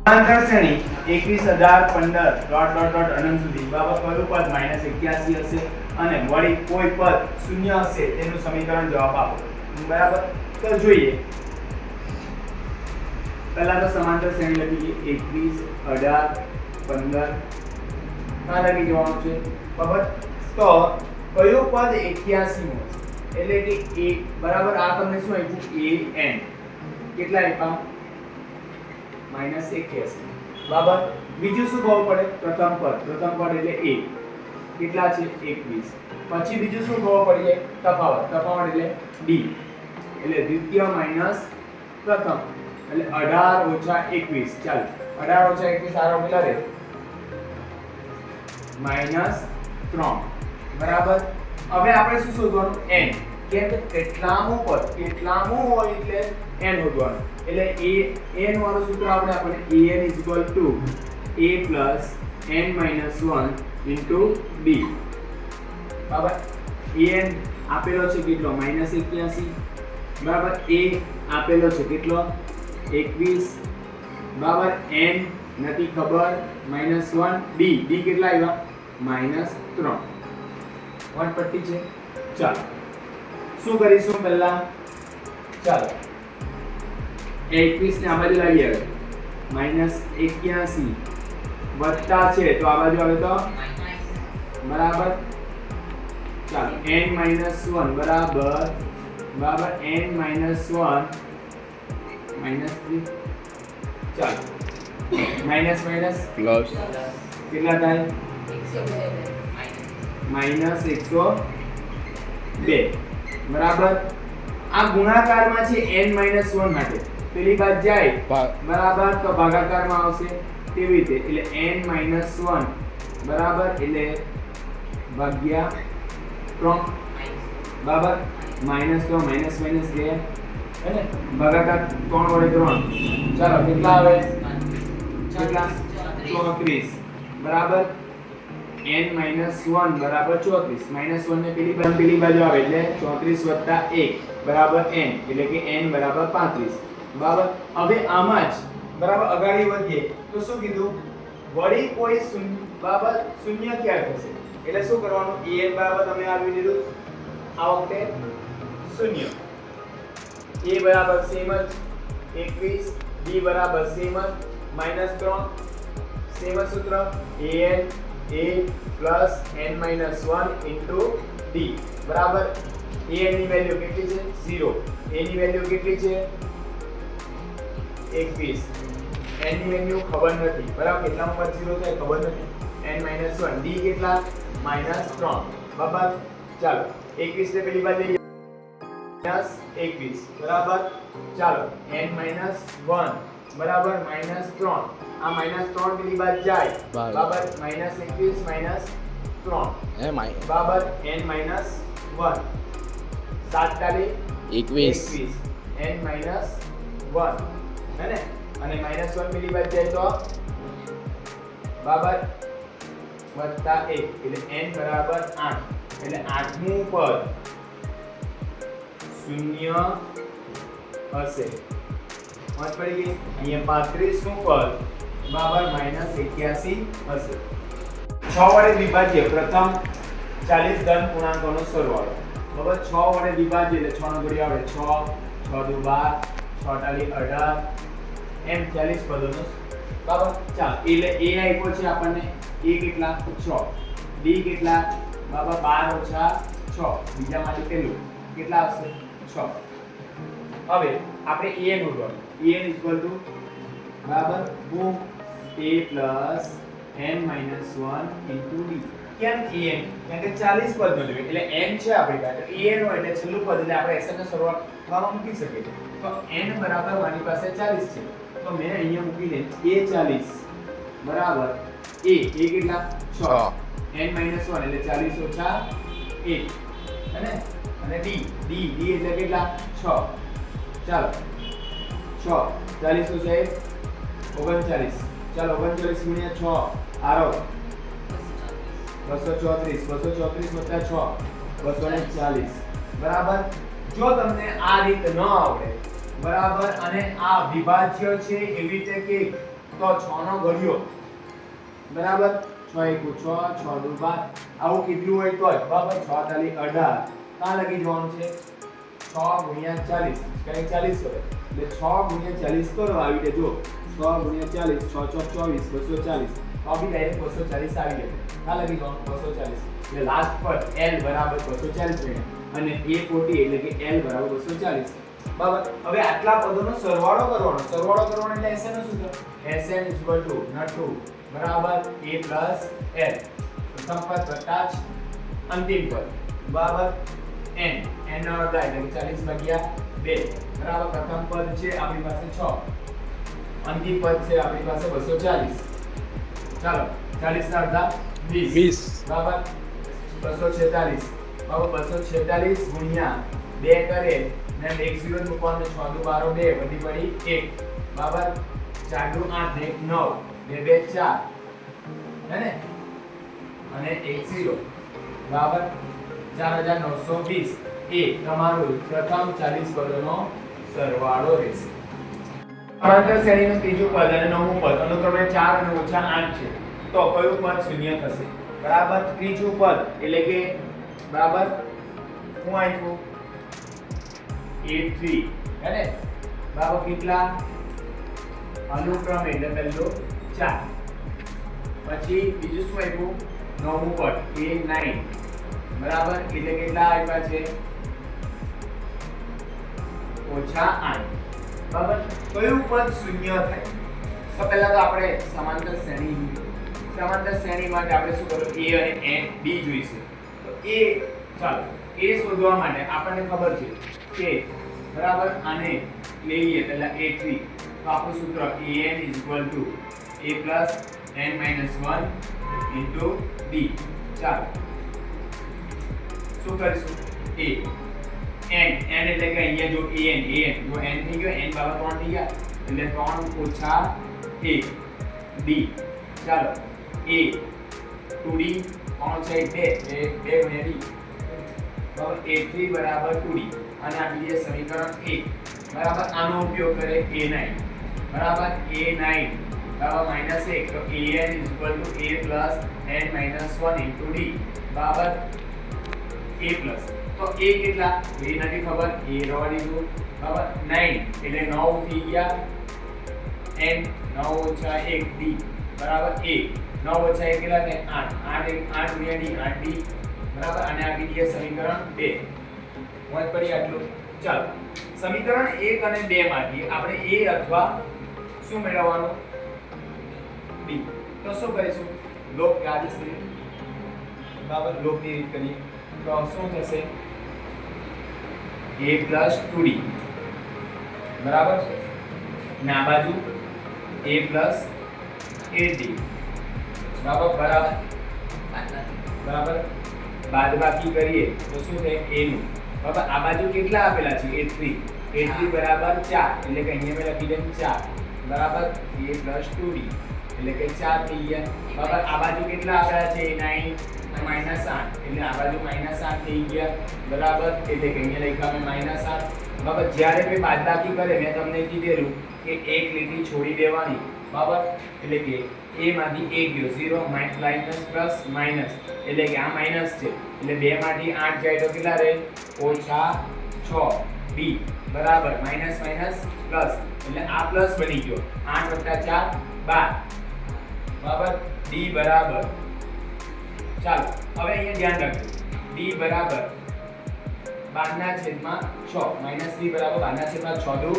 સમાંતર શ્રેણી 21,015 dot dot dot અનંત સુધી બરાબર કયું પદ -81 હશે અને વળી કોઈ પદ શૂન્ય હશે તેનું સમીકરણ જવાબ આપો બરાબર તો જોઈએ પહેલા તો સમાંતર શ્રેણી લખીએ 21 18 15 આ લખી જવાનું છે બરાબર તો કયું પદ 81 મો એટલે કે a બરાબર આ તમને શું આપ્યું an કેટલા આપ્યા -81 બરાબર બીજું શું ખબર પડે પ્રથમ પદ એટલે a કેટલા છે 21 પછી બીજું શું ખબર પડી જાય તફાવત એટલે d એટલે દ્વિતીય માઈનસ પ્રથમ એટલે 18 - 21 ચાલો 18 - 21 આરો કેટલા રહે -3 બરાબર હવે આપણે શું શોધવાનું n કેમ કે કેટલામું હોય એટલે n શોધવાનું એટલે an વાળું સૂત્ર આપણે an b બરાબર an આપેલો છે કેટલો -81 બરાબર a આપેલો છે કેટલો 21 બરાબર n નથી ખબર -1 d કેટલા આવ્યા -3 વન પટ્ટી છે ચાલો શું કરીશું પહેલા ચાલો 21 ને આ બાજુ લાવીએ -81 વત્તા છે તો આ બાજુ આવે તો બરાબર ચાલો n - 1 બરાબર n - 1 -3 ચાલો માઈનસ પ્લસ કેટલા થાય -102 બરાબર આ ગુણાકારમાં છે n - 1 માટે પેલી બાદ જાય બરાબર તો ભાગાકારમાં આવશે તેવી રીતે એટલે n - 1 બરાબર એટલે ભાગ્યા 3 બરાબર -3 માઈનસ ગયા હે ને ભાગાકાર 3 વડે 3 ચાલો કેટલા આવે કેટલા 34 બરાબર n - 1 બરાબર 34 -1 ને પેલી બાજુ આવે એટલે 34 + 1 બરાબર n એટલે કે n બરાબર 35 બરાબર હવે આમાં જ બરાબર આગળ વધીએ તો શું કીધું વળી કોઈ બરાબર શૂન્ય ક્યાં થશે એટલે શું કરવાનું an બરાબર તમે આવી દીધું આ વખતે શૂન્ય a બરાબર સેમ જ 21 b બરાબર સેમ જ -3 સેમ સૂત્ર an a plus n minus 1 into d બરાબર a ની વેલ્યુ કેટલી છે 0 a ની વેલ્યુ કેટલી છે 21 n ની વેલ્યુ ખબર નથી બરાબર કેટલામાં પદ 0 થાય ખબર નથી n minus 1 d કેટલા -3 બરાબર ચાલો 21 ને પેલી બાજુ લઈ -21 બરાબર ચાલો n minus 1 બરાબર -3 આ -3 પેલી બાદ જાય બરાબર -21 -3 બરાબર n - 1 7 તાલી 21 n - 1 હે ને અને -1 પેલી બાદ જાય તો બરાબર વત્તા 1 એટલે n બરાબર 8 એટલે 8મું પદ શૂન્ય હશે મત પડી ગઈ અહીંયા 35મું પદ બરાબર -81 હશે 6 વડે વિભાજ્ય પ્રથમ 40 ધન પૂર્ણાંકોનો સરવાળો બરાબર 6 વડે વિભાજ્ય એટલે 6 નો ઘડિયો આવે 6 6 દુ 12 6 તાલી 18 એમ 40 પદોનો બરાબર ચાલ એટલે a આપ્યો છે આપણને a કેટલા 6 d કેટલા બરાબર 12 - 6 બીજા માટે પેલું કેટલા હશે 6 હવે આપણે an શોધવાનું an બરાબર boom a plus n minus 1 into d કેમ an કેમ કે 40 પદ નો જોઈએ એટલે n છે આપણી પાસે an હોય એટલે છેલ્લું પદ એટલે આપણે xn નો સરવાળો મૂકી શકીએ તો n બરાબર મારી પાસે 40 છે તો મેં અહીંયા મૂકી દે a 40 બરાબર a કેટલા 6 n minus 1 એટલે 40 ઓછા 1 અને d એટલે કેટલા 6 ચાલો 6 40 ઓછા 1 39 ચાલો 39 ગુણ્યા 6 આરો 234 + 6 240 બરાબર જો તમને આ રીત ન આવડે બરાબર અને આ વિભાજ્ય છે એવી રીતે કે તો 6 નો ઘડિયો બરાબર 6 * 1 6 6 * 2 12 આવું કેટલું હોય તોય બરાબર 6 તાલી 18 કા લખી જવાનું છે 6 * 40 કઈ 40 હોય એટલે 6 * 40 કરો આવી રીતે જો 6 * 40 6 * 4 = 24 240 તો બી ડાયરેક્ટ 240 આવી ગયો કા લખી જવાનું 240 એટલે લાસ્ટ પર L બરાબર 240 મળે અને A40 એટલે કે L બરાબર 240 બરાબર હવે આટલા પદોનો સરવાળો કરવાનો એટલે SN નું સૂત્ર SN નટુ બરાબર A + L પ્રથમ પદ વત્તા અંતિમ પદ બરાબર n નો અડધા એટલે 40 / 2 બરાબર પ્રથમ પદ છે આપણી પાસે 6 અંતિમ પદ છે આપણી પાસે 240 ચાલો 40 ના અડધા 20 બરાબર 246 બરાબર 246 ગુણ્યા 2 કરે ને 1 0 મૂકવાનું 6 * 12 2 વધી પડી 1 બરાબર 4 * 8 1 9 2 2 4 હે ને અને 1 0 બરાબર 4920 એ તમારું પ્રથમ 40 પદોનો સરવાળો રહેશે સમાંતર શ્રેણીનું ત્રીજું પદ અને નવમું પદ અનુક્રમે 4 અને -8 છે તો કયું પદ શૂન્ય થશે બરાબર ત્રીજું પદ એટલે કે બરાબર હું આપ્યું A3 હે ને બરાબર કેટલા અનુક્રમે એટલે પહેલો 4 પછી બીજું શું આપ્યું નવમું પદ A9 બરાબર એટલે કેટલા આપ્યા છે -8 બરાબર કયું પદ શૂન્ય થાય તો પહેલા તો આપણે સમાંતર શ્રેણી માટે આપણે શું કરવું A અને B જોઈશે તો A ચાલો A શોધવા માટે આપણને ખબર છે કે બરાબર આને લઈએ પહેલા A3 તો આપણું સૂત્ર AN = A + n - 1 * D ચાલો શું કરીશું A n એટલે કે અહીંયા જો an જો n થઈ ગયો n બરાબર 3 થઈ ગયા એટલે 3 - 1 D ચાલો A 2D કોણ છે 2 2 * D બરાબર A3 બરાબર 2D અને આ બીજે સમીકરણ 1 બરાબર આનો ઉપયોગ કરે A9 બરાબર A9 બરાબર -1 તો AN = A + n - 1 * D બરાબર A+ તો A કેટલા એ નથી ખબર A રવા દીધું બરાબર 9 એટલે 9 થઈ ગયા n 9 - 1 D બરાબર A 9 - 1 કેટલા થાય 8 8 * D 8D બરાબર અને આ બીજે સમીકરણ 2 મોજ પડી આટલું ચાલો સમીકરણ 1 અને 2 માંથી આપણે A અથવા શું મેળવવાનું B તો શું કરીશું લોક યાદી બરાબર લોકની રીત કરીએ તો શું થશે A + 2D બરાબર ના બાજુ A + 8D બરાબર બાદબાકી કરીએ તો શું થાય A નું બરાબર આ બાજુ કેટલા આપેલા છે A3 બરાબર 4 એટલે કે અહીંયા મેં લખી દઉં 4 બરાબર A + 2D એટલે કે 4 થઈ ગયા બરાબર આ બાજુ કેટલા આપેલા છે A9 -8 એટલે આ બાજુ -8 થઈ ગયા બરાબર એટલે કે અહીંયા લખ્યા મેં -8 બરાબર જ્યારે મેં બાદબાકી કરે મેં તમને કીધેલું કે એક લીટી છોડી દેવાની બરાબર એટલે કે A માંથી 1 ગયો 0 પ્લસ માઈનસ એટલે કે આ માઈનસ છે એટલે 2 માંથી 8 જાય તો કેટલા રહે -6 B બરાબર માઈનસ પ્લસ એટલે આ પ્લસ બની ગયો 8 + 4 12 બરાબર D બરાબર ચાલો હવે અહીંયા ધ્યાન રાખજો D બરાબર 12/6 -D બરાબર 12/6 દુ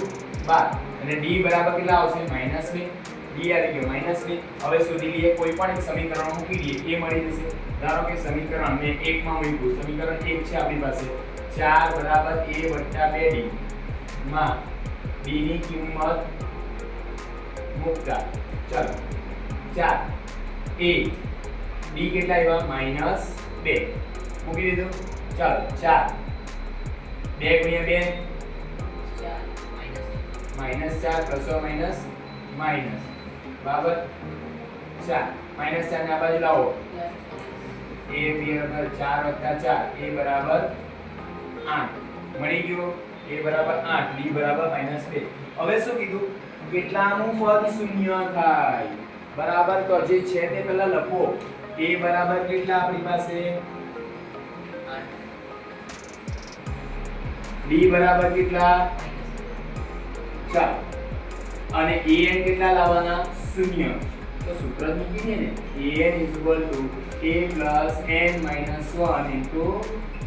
12 અને D બરાબર કેટલા આવશે -2 D આવી ગયો -2 હવે શોધી લઈએ કોઈ પણ એક સમીકરણ મૂકી દઈએ A મળી જશે ધારો કે સમીકરણ મેં 1 માં મૂક્યું સમીકરણ 1 છે આપણી પાસે 4 બરાબર A + 2D માં D ની કિંમત મૂકતા ચાલો 4 A D કેટલા આવ્યા -2 મૂકી દીધું ચાલો 4 2 * 2 4 ± માઈનસ બરાબર 4 -4 ને આ બાજુ લાવો A બરાબર 4 + 4 A બરાબર 8 મળી ગયો A બરાબર 8 D બરાબર -2 હવે શું કીધું કેટલાનું પદ શૂન્ય થાય બરાબર. તો જે છે તે પહેલા લખો. a બરાબર કેટલા આપણી પાસે b બરાબર કેટલા 4 અને an કેટલા લાવવાના શૂન્ય. તો સૂત્ર મૂકી દે ને an a n 1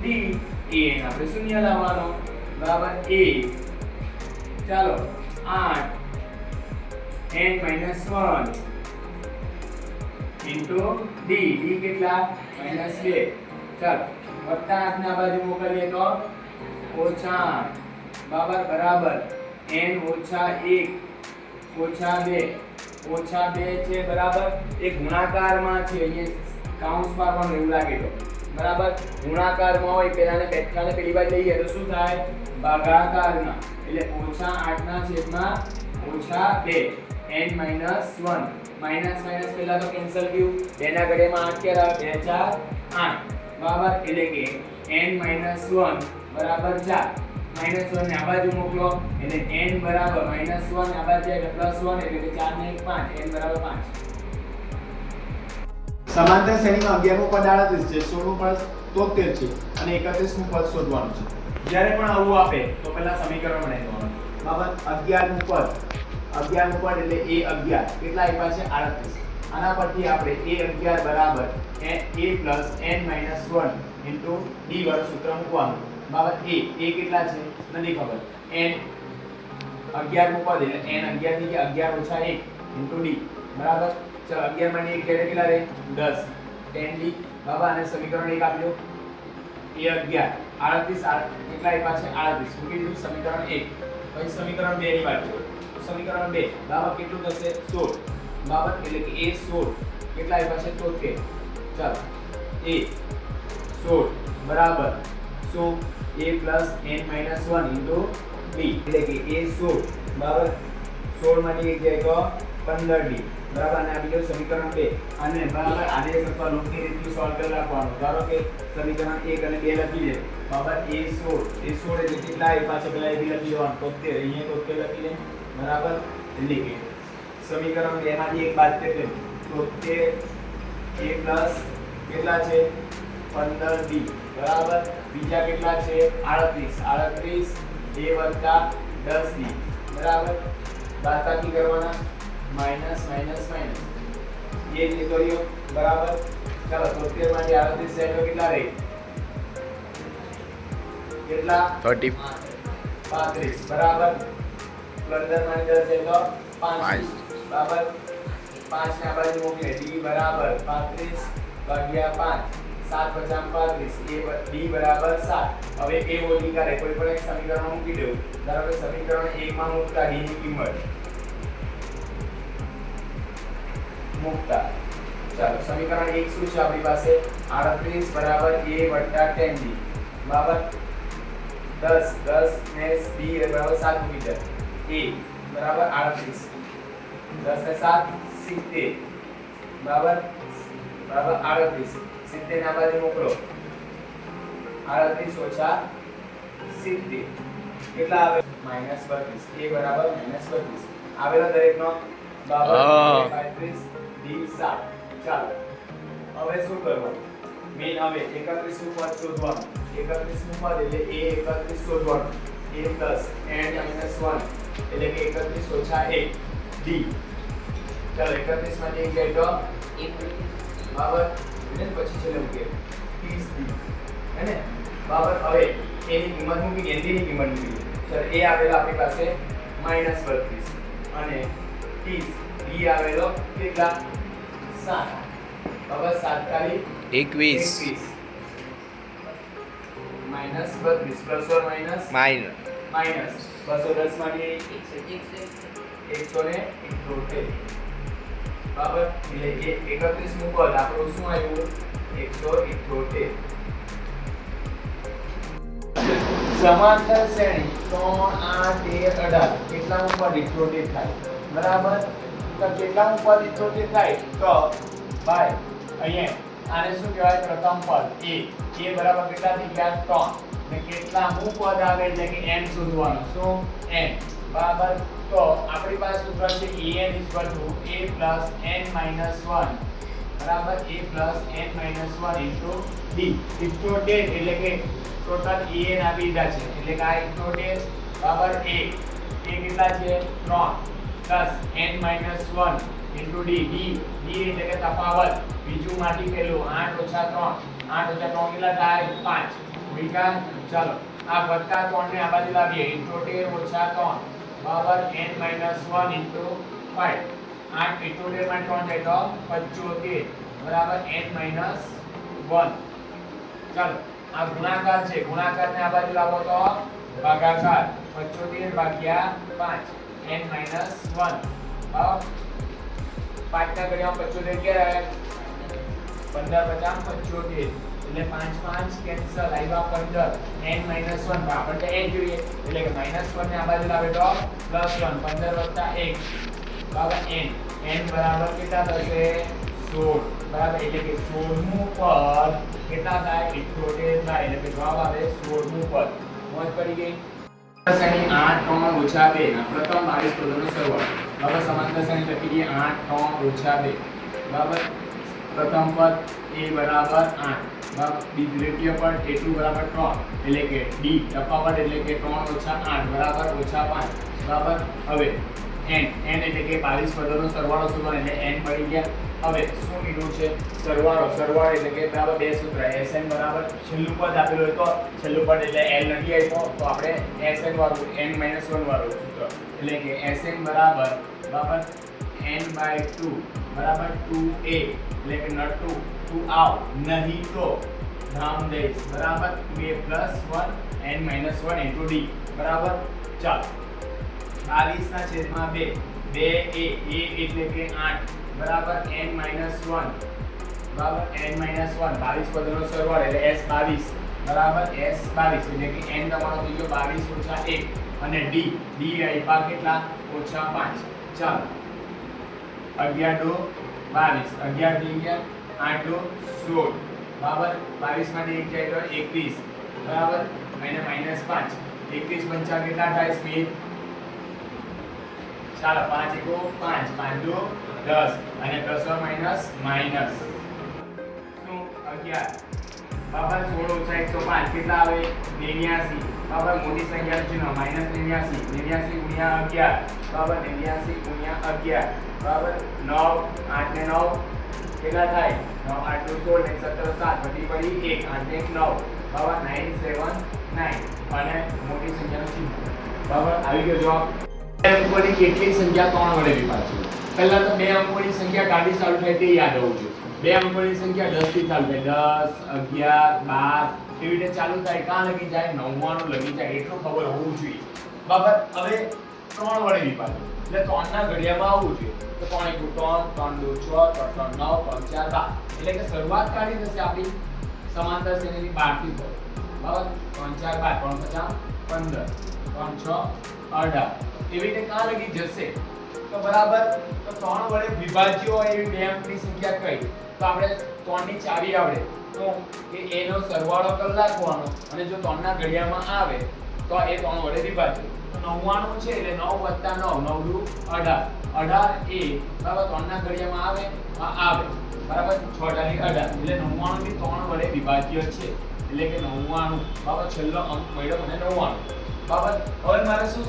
d an આપણે શૂન્ય લાવવાનો બરાબર. a ચાલો 8 n 1 d કેટલા -2 ચાલો વત્તા 8 ના બાજુ મોકલીએ તો ઓછા 8 બરાબર n ઓછા 1 ઓછા 2 ઓછા 2 છે બરાબર. એ ગુણાકારમાં છે અહીંયા કાઉન્સ મારવાનું એવું લાગે તો બરાબર. ગુણાકારમાં હોય પેલાને બેઠાને પેલી બાજુ લઈએ તો શું થાય ભાગાકારમાં. એટલે ઓછા 8 ના છેદમાં ઓછા 2 n -1 માઈનસ માઈનસ પહેલા તો કેન્સલ થયું. 2 ના ઘડિયામાં 8 ક્યારે આવે 2 4 8 બરાબર. એટલે કે n -1 બરાબર 4 -1 ને આ બાજુ મોકલો એટલે n બરાબર -1 આ બાજુ એટલે +1 એટલે કે 4 ને 1 5 n બરાબર 5. સમાંતર શ્રેણીમાં 11મું પદ 38 છે, 16મું પદ 73 છે અને 31મું પદ શોધવાનું છે. જ્યારે પણ આવું આપે તો પહેલા સમીકરણ બનાવી દેવાનું બરાબર. 11મું પદ એટલે a11 કેટલા આપ્યા છે 38. આના પરથી આપણે a11 બરાબર a n - 1 d વાળું સૂત્ર મૂકવાનું બરાબર. a કેટલા છે નથી ખબર. n 11મું પદ એટલે n 11 ની જગ્યાએ 11 - 1 d બરાબર. ચલો 11 માંથી 1 ઘેરે કેટલા રહે 10 10d બરાબર. અને સમીકરણ 1 આપ્યો a11 38 કેટલા આપ્યા છે 38 મૂકી દીધું સમીકરણ 1. પછી સમીકરણ 2 ની વાત કરીએ. સમીકરણ 2 બરાબર કેટલું થશે 16 બરાબર. એટલે કે a 16 કેટલા આપ્યા છે 73. ચાલો a 16 બરાબર શું a n - 1 d એટલે કે a 16 બરાબર 16 માંથી 1 જાય તો 15d બરાબર. અને આ બીજું સમીકરણ 2 અને બરાબર આદેશ અથવા લૂપની રીતથી સોલ્વ કરી નાખવાનું. ધારો કે સમીકરણ 1 અને 2 લખી દે બરાબર. a 16 એટલે કેટલા આપ્યા છે પેલા એ બી લખી દેવાનું 73 અહીંયા 73 લખી દે બરાબર. એટલે કે સમીકરણ 2 માંથી એક બાદ કરીએ તો 73 a કેટલા છે 15d બરાબર. બીજા કેટલા છે 38 a 10d બરાબર. બાદબાકી કરવાના માઈનસ માઈનસ માઈનસ એ જ કર્યો બરાબર. ચાલો 73 માંથી 38 જાય તો કેટલા રહે કેટલા 35 બરાબર. 15 માંથી 10 જાય તો 5 બરાબર. 5 ને આ બાજુ મોકલે d બરાબર 35 ભાગ્યા 5 7 50 35 d બરાબર 7. હવે એ ઓલી કરે કોઈ પણ એક સમીકરણમાં મૂકી દેવું. ધારો કે સમીકરણ 1 માં મૂકતા d ની કિંમત મૂકતા ચાલો સમીકરણ 1 શું છે આપણી પાસે 38 બરાબર a 10d બરાબર. 10 ને d બરાબર 7 મૂકી દે a બરાબર 38 10 ને 7 70 બરાબર 38 70 ના બાજુ મોકલો 38 ઓછા 70 કેટલા આવે -32 a બરાબર -32 આવેલો દરેકનો બરાબર 35 d 7. ચાલો હવે શું કરવાનું મેઈન હવે 31 નું પદ શોધવાનું. 31 નું પદ એટલે a 31 શોધવાનું a n - 1 એટલે કે 31 ઓછા 1 d. ચાલો 31 માંથી 1 જાય તો 1 બરાબર. અને પછી છેલ્લે મૂકે 30d હે ને બરાબર. હવે એની કિંમત મૂકી d ની કિંમત મૂકી. ચાલો a આવેલો આપણી પાસે -32 અને 30 d આવેલો કેટલા 7 બરાબર. 7 ખાલી 21 -32 પ્લસ ઓર માઈનસ માઈનસ 210 માંથી 178 બરાબર. એટલે 31 નું પદ આપણું શું આવ્યું 178. સમાંતર શ્રેણી 3 8 18 કેટલાનું પદ 78 થાય બરાબર. તો કેટલાનું પદ 78 થાય તો ભાઈ અહીંયા આને શું કહેવાય પ્રથમ પદ a બરાબર કેટલા થઈ ગયા 3 ને કેટલાનું પદ આવે એટલે કે n શોધવાનું શું n બરાબર. તો આપણી પાસે સૂત્ર છે an = a + n - 1 બરાબર a + n - 1 * d. 78 એટલે કે ટોટલ an આપી દીધા છે એટલે કે આ 78 બરાબર a કેટલા છે 3 પ્લસ n - 1 * d. d એટલે કે તફાવત બીજું માંથી પેલું 8 - 3 8 - 3 કેટલા થાય 5 વિકા ચાલો આ વત્તા 3 ને આ બાજુ લાવીએ 78 - 3 બરાબર n - 1 * 5 8 78 માં 3 જાય તો 75 બરાબર n - 1 ચાલો આ ગુણાકાર છે ગુણાકારને આ બાજુ લાવો તો ભાગાકાર 75 ભાગ્યા 5 n - 1 બરાબર 5 ના ઘડિયામાં 75 ક્યારે આવે 15 50 75 એટલે 5 5 કેન્સલ આવ્યા 15 n - 1 આપણને n જોઈએ એટલે કે -1 ને આ બાજુ લાવે તો +1 15 + 1 બરાબર n બરાબર કેટલા થશે 16 બરાબર એટલે કે 16મું પદ કેટલા થાય 78 થાય એટલે કે જવાબ આવે 16મું પદ મોજ પડી ગઈ શ્રેણી 8 3 - 2 પ્રથમ 22 પદોનો સરવાળો બરાબર સમાંતર શ્રેણી લખી દઈએ 8 3 - 2 બરાબર પ્રથમ પદ a બરાબર 8 બરાબર દ્વિતીય પદ a2 બરાબર 3 એટલે કે d તફાવત એટલે કે 3 - 8 બરાબર -5 બરાબર હવે n એટલે કે 22 પદોનો સરવાળો શોધવાનો એટલે n મળી ગયા હવે શું કીધું છે સરવાળો એટલે કે બરાબર બે સૂત્ર sn બરાબર છેલ્લું પદ આપેલું હોય તો છેલ્લું પદ એટલે l નથી આપ્યો તો આપણે sn વાળું n - 1 વાળું સૂત્ર એટલે કે sn બરાબર n/2 બરાબર 2a એટલે કે નટુ તું આવ નહીં તો ધામ દઈશ બરાબર 2a + 1 n - 1 * d બરાબર ચાલો 22 ના છેદમાં 2 2a એટલે કે 8 બરાબર n - 1 બરાબર n - 1 22 પદોનો સરવાળો એટલે s22 બરાબર s22 એટલે કે n તમારો થઈ ગયો 22 - 1 અને d આપ્યા કેટલા -5 ચાલો 11 2 22 11 થઈ ગયા 8 2 16 બરાબર 22 માંથી 1 જાય તો 21 બરાબર અને -5 21 પંચા કેટલા થાય સ્મિત ચાલો 5 1 5 5 2 10 અને +/ માઈનસ શું 11 બરાબર 16 - 105 કેટલા આવે 89 બરાબર મોટી સંખ્યા ચિહ્ન -89 89 * 11 બરાબર 89 * 11 બરાબર 9 8 ને 9 કેટલા થાય 9 8 2 16 ને 17 7 વધી પડી 1 8 ને 9 બરાબર 979 અને મોટી સંખ્યાનું ચિહ્ન બરાબર આવી ગયો જવાબ બે અંકોની કેટલી સંખ્યા 3 વડે વિભાજ્ય પહેલા તો બે અંકોની સંખ્યા કાઢી ચાલુ થાય તે યાદ હોવું જોઈએ બે અંકોની સંખ્યા 10 થી ચાલુ થાય 10 11 12 એવી રીતે ચાલુ થાય કાં લગી જાય 99 લગી જાય એટલું ખબર હોવું જોઈએ બરાબર હવે 3 વડે વિભાજ્ય એટલે 3 ના ઘડિયામાં આવવું જોઈએ તો 3 1 3 3 2 6 3 3 9 3 4 12 એટલે કે શરૂઆત કાઢી થશે આપણી સમાંતર શ્રેણીની 12 થી બરાબર 3 4 12 3 5 15 3 6 18 એવી રીતે કાં લગી જશે તો બરાબર તો 3 વડે વિભાજ્ય હોય એવી બે અંકની સંખ્યા કઈ તો આપણે 3 ની ચાવી આવડે તો કે a નો સરવાળો કરી નાખવાનો અને જો 3 ના ઘડિયામાં આવે તો એ 3 વડે વિભાજ્ય તો 99 છે એટલે 9 + 9 9 દુ 18 18 એ બરાબર 3 ના ઘડિયામાં આવે બરાબર 6 * 18 એટલે 99 થી 3 વડે વિભાજ્ય છે એટલે કે 99 બરાબર છેલ્લો અંક મળ્યો મને 99 બરાબર હવે મારે શું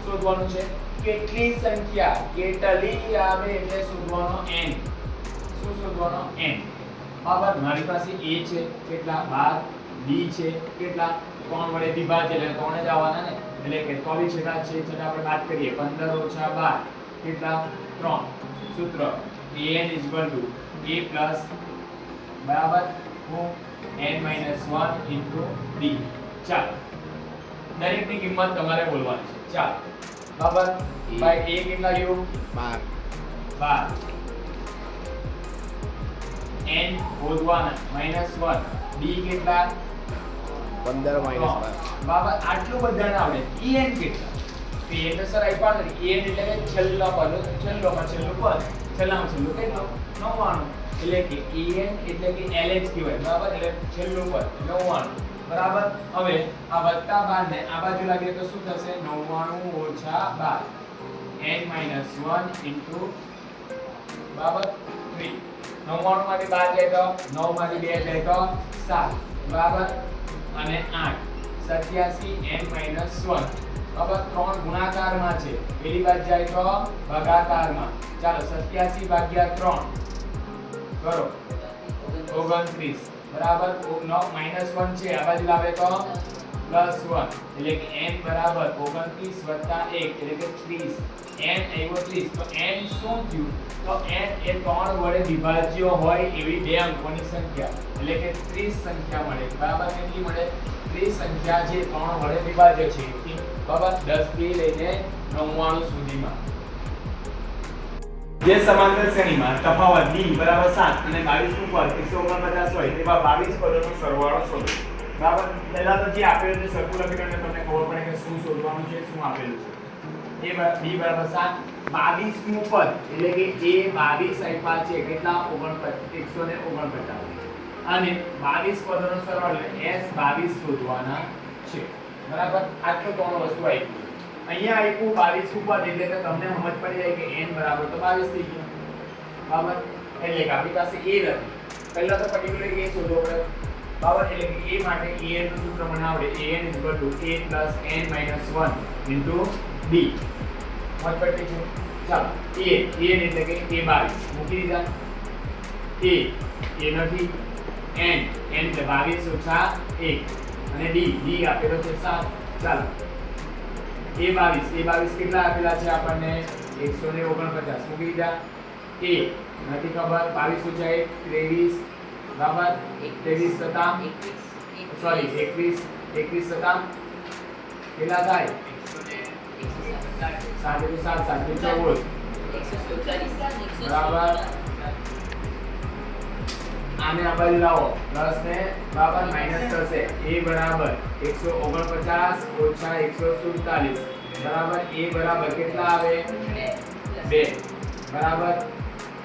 શોધવાનું છે કેટલી સંખ્યા કેટલી આવે એટલે શોધવાનો n શું શોધવાનો n બરાબર મારી પાસે a છે કેટલા 12 b છે કેટલા 3 વડે વિભાજ્ય એટલે 3 જ આવવાના ને એટલે કે 24 છેડા છે છેડા આપણે વાત કરીએ 15 - 12 કેટલા 3 સૂત્ર an = a + બરાબર n - 1 * d ચાલો દરેકની કિંમત તમારે બોલવાની છે ચાલો બરાબર ભાઈ a કેટલા આવ્યું 12 n શોધવાના -1 d કેટલા 15 - 12 બરાબર આટલું બધાને આવડે en કેટલા તો en તો સર આપ્યા નથી en એટલે કે છેલ્લો પદ છેલ્લોમાં છેલ્લું પદ છેલ્લામાં છેલ્લું કેટલો 99 એટલે કે en એટલે કે lh કહેવાય બરાબર એટલે છેલ્લું પદ 99 બરાબર હવે આ વત્તા 12 ને આ બાજુ લાગીએ તો શું થશે 99 - 12 n - 1 into બરાબર 3 99 માંથી 12 જાય તો 9 માંથી 2 જાય તો 7 બરાબર અને 8 87 n - 1 બરાબર 3 ગુણાકારમાં છે પેલી બાજુ જાય તો ભાગાકારમાં ચાલો 87 ભાગ્યા 3 કરો 29 બરાબર 9 - 1 છે આ બાજુ લાવે તો +1 એટલે કે n બરાબર 29 + 1 એટલે કે 30 n આવ્યો 30 તો n શું થયું તો n એ 3 વડે વિભાજ્ય હોય એવી બે અંકોની સંખ્યા એટલે કે 30 સંખ્યા મળે બરાબર કેટલી મળે 30 સંખ્યા જે 3 વડે વિભાજ્ય છે બરાબર 10 થી લઈને 99 સુધીમાં જે સમાંતર શ્રેણીમાં તફાવત d બરાબર 7 અને 22 નું પદ 149 હોય તેવા 22 પદોનો સરવાળો શોધો બરાબર પહેલા તો જે આપેલું છે સરખું લખી દો તમને ખબર પડે કે શું શોધવાનું છે શું આપેલું છે a b બરાબર 7 22 નું પદ એટલે કે a 22 આપ્યા છે કેટલા 149 અને 22 પદોનો સરવાળો એટલે s 22 શોધવાના છે બરાબર આટલો ત્રણ વસ્તુ આવી અહીંયા આપ્યું 22 ઉપર એટલે કે તમને સમજ પડી જાય કે n બરાબર તો 22 થઈ ગયું બરાબર એટલે કે આપણી પાસે a નથી પહેલા તો પર્ટીક્યુલર a શોધવો પડે બરાબર એટલે કે a માટે an નું સૂત્ર મને આવડે an = a + n - 1 * d સમજ પડી છે ચાલો an એટલે કે a 22 મૂકી દીધા a નથી n એટલે 22 - 1 અને d આપેલો છે 7 ચાલો a22 કેટલા આપેલા છે આપણને 149 મૂકી દીધા a નથી ખબર 22 - 1 23 બરાબર 23 સતા સોરી 21 સતા કેટલા થાય 7 * 7 = 14 બરાબર આને આ બાજુ લાવો પ્લસ ને બરાબર માઈનસ થશે a બરાબર 149 - 147 બરાબર a બરાબર કેટલા આવે 2 બરાબર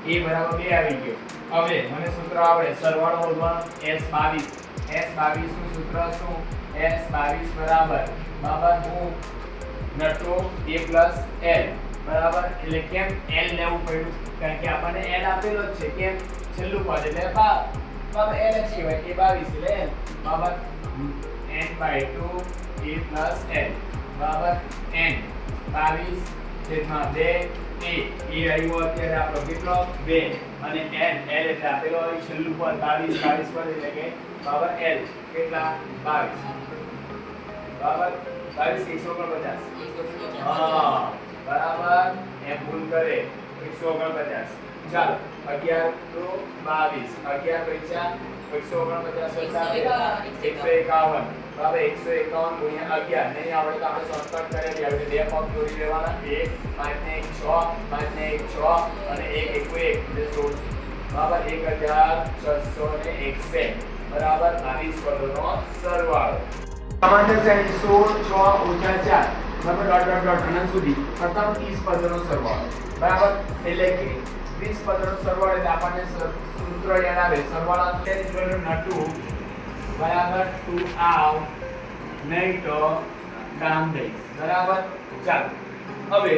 a બરાબર 2 આવી ગયો હવે મને સૂત્ર આવડે સરવાળો શોધવાનો s22 નું સૂત્ર શું s22 બરાબર હું નટો a + l બરાબર એટલે કેમ l લેવું પડ્યું કારણ કે આપણને l આપેલો જ છે કેમ છેલ્લું પદ એટલે બરાબર l જ કહેવાય a 22 એટલે l બરાબર n/2 a + l બરાબર n 22/2 a આવ્યો અત્યારે આપણો કેટલો 2 અને l એટલે આપેલો હોય છેલ્લું પદ 22 પદ એટલે કે બરાબર l કેટલા 22 બરાબર 22 149 બરાબર એમ ભૂલ કરે 149 ચાલો 11 તો 22 11 પૈસા 149 151 બરાબર 151 ગુણ્યા 11 નહીં આવડે તો આપણે શોર્ટકટ કરેલી આપણે બે પદ જોડી લેવાના 1 5 ને 1 6 5 ને 1 6 અને 1 1 એટલે 16 બરાબર 1661 બરાબર 22 પદોનો સરવાળો સમાંતર શ્રેણી 16 6 - 4 બરાબર અનંત સુધી પ્રથમ 30 પદોનો સરવાળો બરાબર એટલે કે 30 પદોનો સરવાળો એટલે આપણને સૂત્ર યાદ આવે સરવાળો નટુ બરાબર 2 આવ નહીં તો ગામ દઈશ બરાબર ચાલો હવે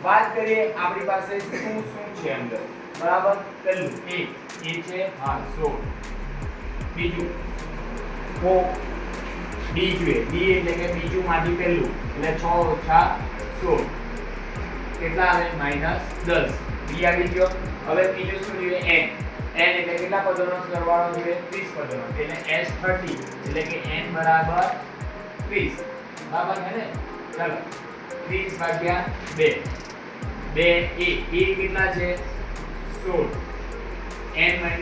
વાત કરીએ આપણી પાસે શું છે અંદર બરાબર પહેલું a છે હા 16 બીજું ઓ d જોઈએ d એટલે કે બીજું માંથી પહેલું એટલે 6 - 16 કેટલા આવે -10 b આવી ગયો હવે બીજું શું જોઈએ n એટલે કેટલા પદોનો સરવાળો જોઈએ 30 પદોનો એટલે s30 એટલે કે n બરાબર 30 બરાબર છે ને ચાલો 30/2 2 a કેટલા છે 16 n - 1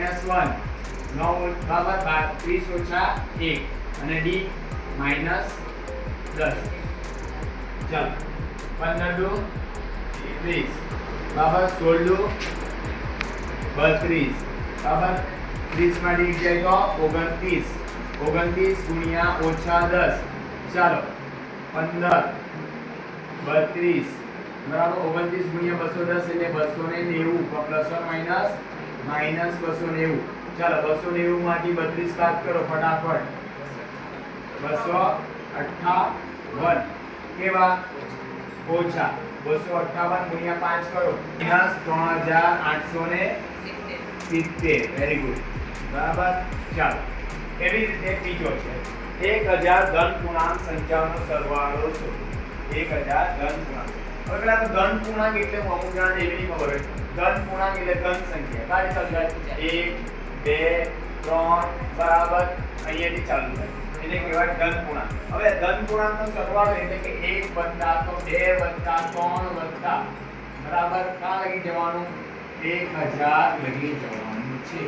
9 બરાબર 30 - 1 અને d -10 ચાલો 15 - 20 બરાબર 16 - 32 બરાબર 30 માંથી 1 જાય તો 29 29 ગુણ્યા -10 ચાલો 15 32 બરાબર 29 ગુણ્યા 210 એટલે 290 પ્લસ ઓર માઈનસ -290 ચાલો 290 માંથી 32 બાદ કરો ફટાફટ 258 કેવા ઓછા 258 ગુણ્યા 5 કરો -3870 વેરી ગુડ બરાબર ચાલો એવી રીતે બીજો છે 1000 ધન પૂર્ણાંક સંખ્યાઓનો સરવાળો શોધો 1000 ધન પૂર્ણાંક હવે પેલા તો ધન પૂર્ણાંક એટલે હું અમુક જણાને એવી નહીં ખબર હોય ધન પૂર્ણાંક એટલે ધન સંખ્યા કાઢી સમજાય 1 2 3 બરાબર અહીંયાથી ચાલુ થાય એટલે કહેવાય ધન પૂર્ણાંક હવે ધન પૂર્ણાંકનો સરવાળો એટલે કે 1 વત્તા તો 2 વત્તા 3 વત્તા બરાબર કા લગી જવાનું 1000 લગી જવાનું છે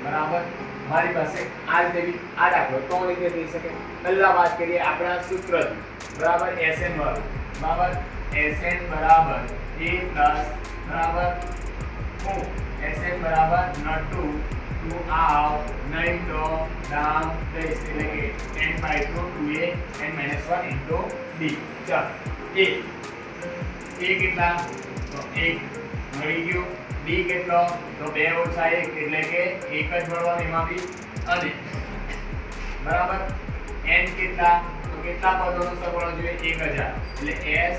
બરાબર મારી પાસે આ રીતે આ દાખલો ત્રણ રીતે થઈ શકે પહેલા વાત કરીએ આપણા સૂત્રથી બરાબર Sn બરાબર Sn બરાબર a બરાબર હું Sn બરાબર નટુ તું આવ નહીં તો દામ દઈશ એટલે કે n/2 2a n - 1 into b ચાલ a કેટલા તો 1 મળી ગયું b કેટલો તો 2 - 1 એટલે કે 1 જ મળવાનું એમાં બી અને બરાબર n કેટલા તો કેટલા પદોનો સરવાળો જોઈએ 1000 એટલે s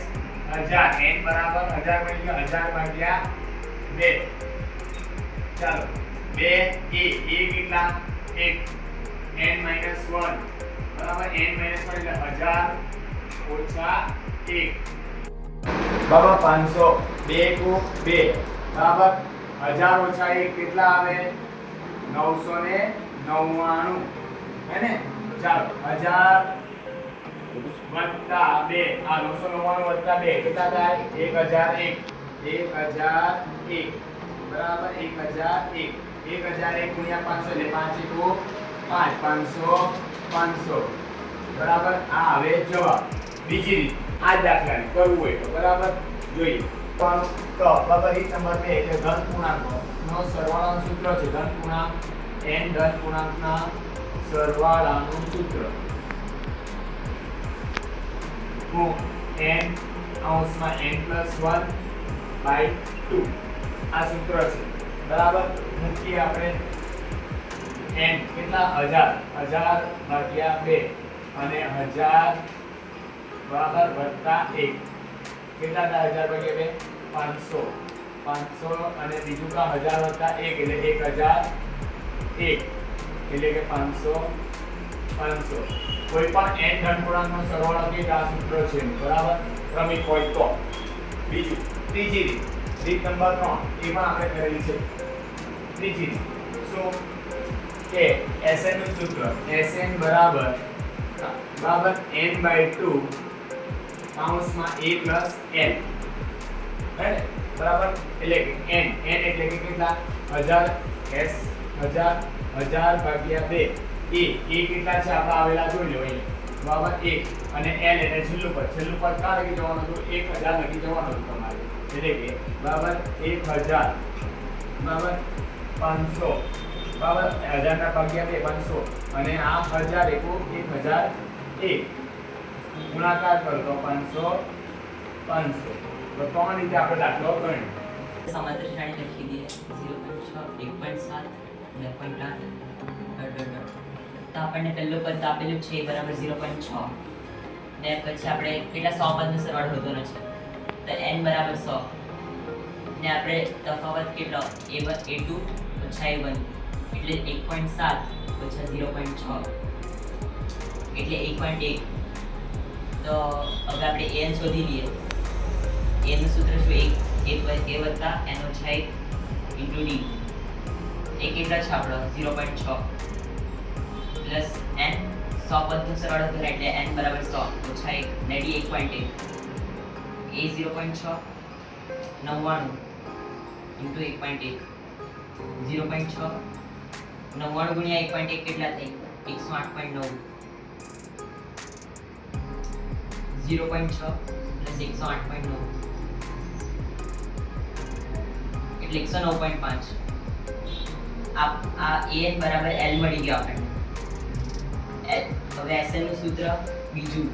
1000 n બરાબર 1000 મળી ગયો 1000 ભાગ્યા 2 ચાલો 2 a કેટલા 1 n - 1 બરાબર n - 1 એટલે 1000 ઓછા 1 બાબા 500 2 * 2 બરાબર 1000 ઓછા 1 કેટલા આવે 999 હે ને ચાલો 1000 વત્તા 2 આ 999 વત્તા 2 કેટલા થાય 1001 1001 બરાબર 1001 1001 ગુણ્યા 500 એટલે 5 * 5 500 બરાબર આ હવે જવાબ બીજી રીત આ દાખલાને કરવું હોય તો બરાબર જોઈએ તો બાબા રીત નંબર 2 એટલે ધન પૂર્ણાંકનો સરવાળાનું સૂત્ર છે ધન પૂર્ણાંક n ધન પૂર્ણાંકના સરવાળાનું સૂત્ર હું n અંશમાં n+1/2 આ સૂત્ર છે બરાબર મૂકીએ આપણે n કેટલા 1000 ભાગ્યા 2 અને 1000 બરાબર વત્તા 1 કેટલા થાય 1000 ભાગ્યા 2 500 અને બીજું કા 1000 વત્તા 1 એટલે 1001 એટલે કે 500 કોઈ પણ n ધન પૂર્ણાંકનો સરવાળો કે આ સૂત્ર છે બરાબર ક્રમિક હોય તો બીજું ત્રીજી રીત નંબર 3 એ પણ આપણે કરેલી છે ત્રીજી રીત શું કે Sn નું સૂત્ર Sn બરાબર n/2 કૌંસમાં a + n હે બરાબર એટલે કે n એટલે કે કેટલા 1000 s 1000 ભાગ્યા 2 a કેટલા છે આપણે આવેલા જોઈ લો અહીં બરાબર 1 અને l એટલે છેલ્લું પદ કા લખી જવાનું હતું 1000 લખી જવાનું હતું તમારે એટલે કે બરાબર 1000 બરાબર 500 બરાબર 1000 ના ભાગ્યા 2 500 અને આ 1000 * 1001 ગુણાકાર કરો તો 500 તો ત્રણ રીતે આપણે દાખલો ગણ્યો સમાંતર શ્રેણી લખી દઈએ 0.6 1.7 2.8 તો આપણને પહેલું પદ આપેલું છે બરાબર 0.6 ને પછી આપણે કેટલા 100 પદનો સરવાળો શોધવાનો છે તો n બરાબર 100 ને આપણે તફાવત કેટલો a2 ઓછા a1 એટલે 1.7 ઓછા 0.6 એટલે 1.1 તો હવે આપણે an શોધી લઈએ an નું સૂત્ર શું a વત્તા n ઓછા 1 into d એ કેટલા છે આપણો 0.6 પ્લસ n 100 પદનો સરવાળો કરે એટલે n બરાબર 100 ઓછા 1 ને d 1.1 a 0.6 99 into 1.1 0.6 99 ગુણ્યા 1.1 કેટલા થાય 108.9 0.6 plus 108.9 એટલે 109.5 આ an બરાબર l મળી ગયો આપણને હવે Sn નું સૂત્ર બીજું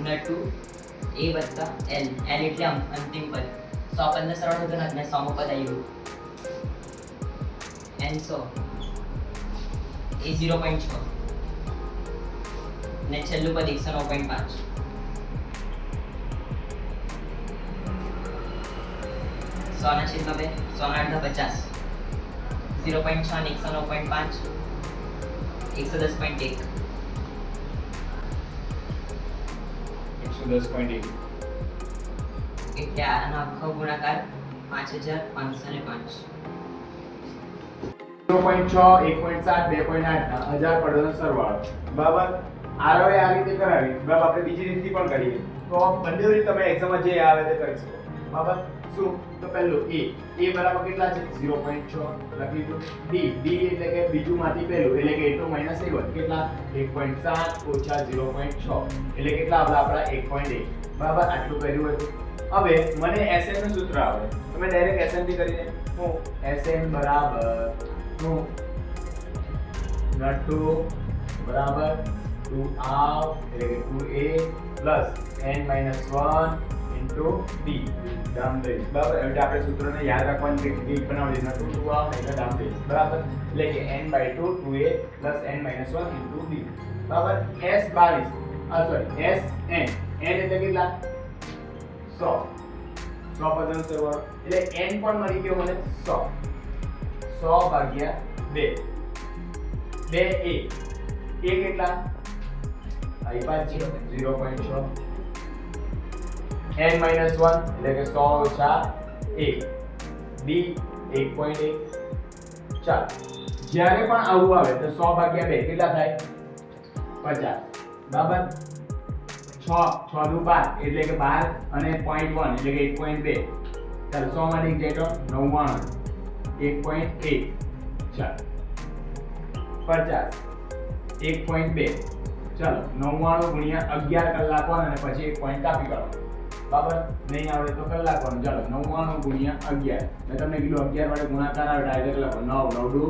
નટુ a વત્તા l એટલે અંતિમ પદ 100 પદનો સરવાળો હતો ને 100 મો પદ આવ્યું n 100 a 0.6 ને છેલ્લું પદ 109.5 100 ના છેદમાં 2, 100 ના અડધા 50, 0.6 અને 109.5, 110.1. 110.1 એટલે આનો આખો ગુણાકાર 5505. 0.6 1.7 2.8 ના 1000 પદોનો સરવાળો બરાબર આરવે આ રીતે કરાવી બરાબર આપણે બીજી રીતથી પણ કરીએ તો બંને રીત તમે એક્ઝામમાં જે આવે તે કરી શકો બરાબર શું તો પહેલું a બરાબર કેટલા છે 0.6 લખી દો d એટલે કે બીજું માંથી પહેલું એટલે કે a2 a1 કેટલા 1.7 ઓછા 0.6 એટલે કેટલા આપણા 1.1 બરાબર આટલું કર્યું હતું હવે મને Sn નું સૂત્ર આવડે તમે ડાયરેક્ટ Sn થી કરીને હું Sn બરાબર નું નટુ બરાબર 2r એટલે કે 2a plus n - 1 into d ડામ બેઝ બરાબર એટલે આપણે સૂત્રને યાદ રાખવાની રીત બનાવડી નટુ 2r એટલે ડામ બેઝ બરાબર એટલે કે n/2 2a plus n - 1 into d બરાબર s22 sn n એટલે કેટલા 100 પદનો સરવાળો એટલે n પણ મળી ગયો મને 100 ભાગ્યા 2 2a કેટલા આઈપા 0.6 n - 1 એટલે કે 100 ઓછા 1 d 1.1 ચાલ જ્યારે પણ આવું આવે તો 100 ભાગ્યા 2 કેટલા થાય 50 બરાબર 6 દુ 12 એટલે કે 12 અને 0.1 એટલે કે 1.2 ચાલો 100 માંથી જાય તો 99 1.1 ચાલો 50 1.2 ચાલો 99 ગુણ્યા 11 કલાકો અને પછી 1 પોઈન્ટ કાપી કાઢો બરાબર નહીં આવડે તો કલાકોનો ચાલો 99 ગુણ્યા 11 મેં તમને કીધું 11 વડે ગુણાકાર આવે ડાયરેક્ટ લખો 9 9 દુ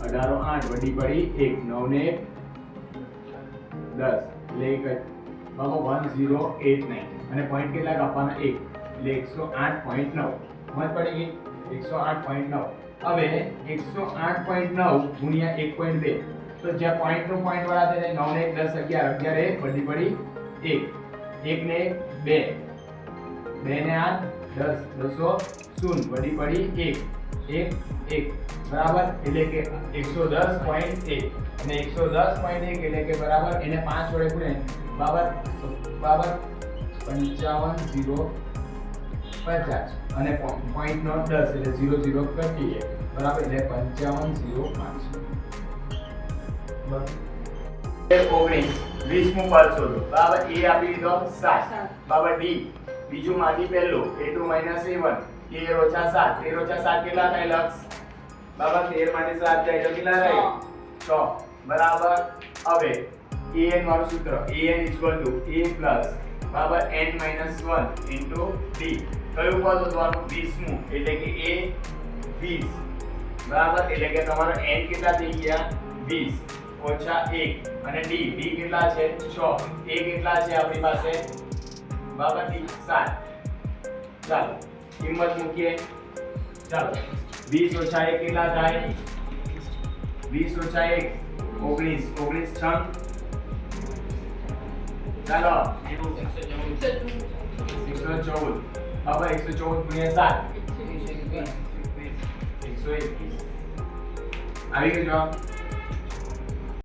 18 8 વડી પડી 1 9 ને 10 એટલે એક બાબા 1089 અને પોઈન્ટ કેટલા કાપવાના 1 એટલે 108.9 મત પડી ગઈ 108.9 હવે 108.9 ગુણ્યા 1.2 તો જ્યાં પોઈન્ટ નું પોઈન્ટ વાળા થાય 9 ને 10 11 11 એક વડી પડી 1 1 ને 2 2 ને 8 10 10 0 વડી પડી 1 1 1 બરાબર એટલે કે 110.1 અને 110.1 એટલે કે બરાબર એને 5 વડે ગુણે બરાબર 55,050 અને પોઈન્ટ નો 10 એટલે 0 0 કરી દઈએ બરાબર એટલે 55,005 બરાબર 19 20મું પદ શોધો બરાબર a આપી દીધો 7 બરાબર d બીજું માંથી પહેલું a2 - a1 13 - 7 13 - 7 કેટલા થાય લક્ષ બરાબર 13 માંથી 7 જાય તો કેટલા થાય 6 બરાબર હવે an વાળું સૂત્ર an = a બરાબર n - 1 ઇન્ટુ d કયું પદ શોધવાનું 20મું એટલે કે a 20 બરાબર એટલે કે તમારો n કેટલા થઈ ગયા 20 ઓછા 1 અને d કેટલા છે 6 a કેટલા છે આપણી પાસે બરાબર d 7 ચાલો કિંમત મૂકીએ ચાલો 20 ઓછા 1 કેટલા થાય 20 ઓછા 1 19 19 6 ચાલો 114 હવે 114 ગુણ્યા 7 121 આવી ગયો જવાબ